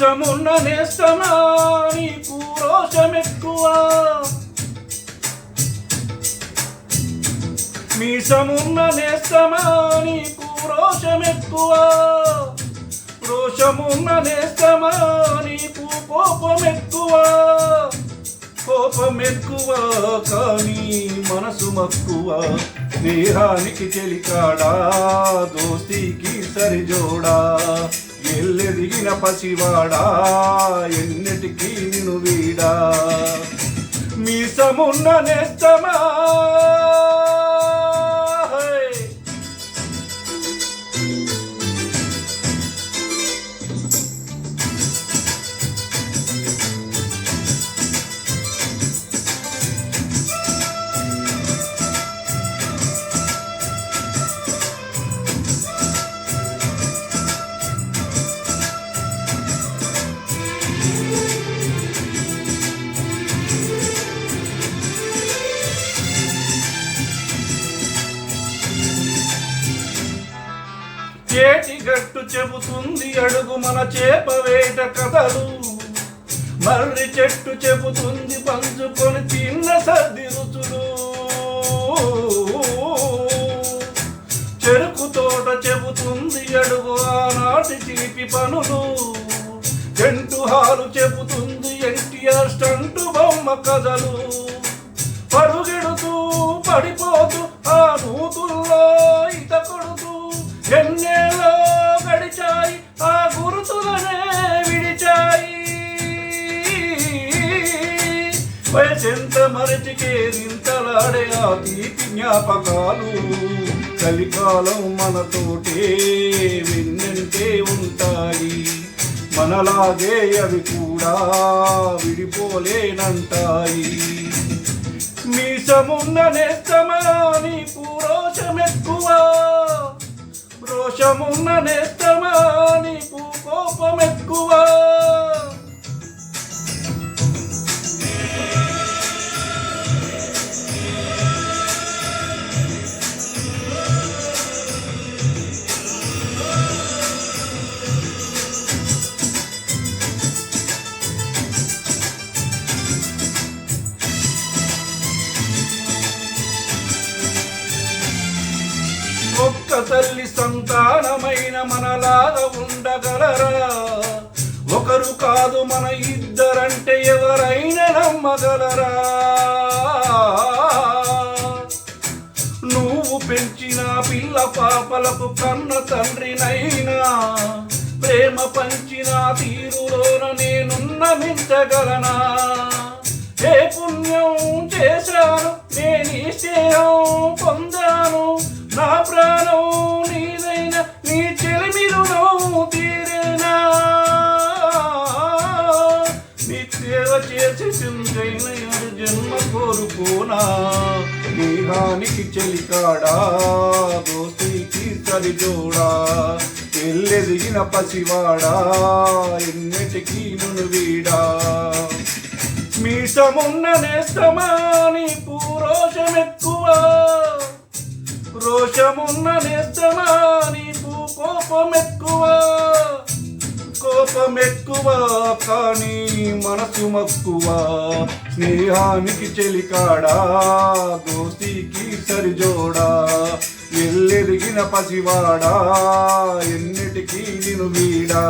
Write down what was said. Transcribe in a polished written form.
మీసమున్న నేస్తమా నీకు రోషమెక్కువ, మీసమున్న నేస్తమా నీకు రోషమెక్కువ, రోషమున్న నేస్తమా నీకు కోపమెక్కువ, కోపమెక్కువ కానీ మనసు మక్కువ, స్నేహానికి చెలికాడా దోస్తీకి సరిజోడా, ఎల్లెదిగిన పసివాడా ఎన్నిటికీ నిన్ను వీడా, మీసమున్న నేస్తమా. చేటి గట్టు చెబుతుంది అడుగు మన చేప వేట కథలు, మర్రి చెట్టు చెబుతుంది పంచుకొని తిన్న సర్ది రుచులు, చెరుకు తోట చెబుతుంది అడుగు ఆనాటి చిలిపి పనులు, జంటు హాలు చెబుతుంది ఎన్టీఆర్ స్టంటు బొమ్మ కథలు, పరుగెడుతూ పడిపోతూ ఆ నూతుల్లో ఈత కొడుతూ ఎన్నేలో గడిచాయి ఆ గురుతులనే విడిచాయి, వయసెంత మరచికేరింతలాడే ఆ తీపి జ్ఞాపకాలు, కలికాలం మనతోటే వెన్నంటే ఉంటాయి, మనలాగే అవి కూడా విడిపోలేనంటాయి, మీసమున్న నేస్తమా నీకు రోషమెక్కువ, రోషమున్న నేస్తమా నీకు కోపమెక్కువ. ఒక్క తల్లి సంతానమైన మనలాగా ఉండగలరా, ఒకరు కాదు మన ఇద్దరంటే ఎవరైనా నమ్మగలరా, నువ్వు పెంచిన పిల్ల పాపలకు కన్న తండ్రినైనా, ప్రేమ పంచిన తీరులోన నేనున్న మించగలనా, ఏ పుణ్యం చేశాను నేను ఈ స్నేహం పొందాను, నా ప్రాణం నీదైనా నీ చెలిమిలో తీరేనా, నీ సేవ చేసి చింతైన జన్మ కోరుకోనా, స్నేహానికి చెలికాడా దోస్తీకి సరిజోడా, ఎల్లెదిగిన పసివాడా ఎన్నిటికీ నిన్ను వీడా, మీసమున్న నేస్తమా నీకు రోషమెక్కువ, రోషమున్న నేస్తమా నీకు కోపమెక్కువ, కోపమెక్కువ కానీ మనసు మక్కువ, స్నేహానికి చెలికాడా దోస్తీకి సరిజోడా, ఎల్లెదిగిన పసివాడా ఎన్నిటికీ నిన్ను వీడా.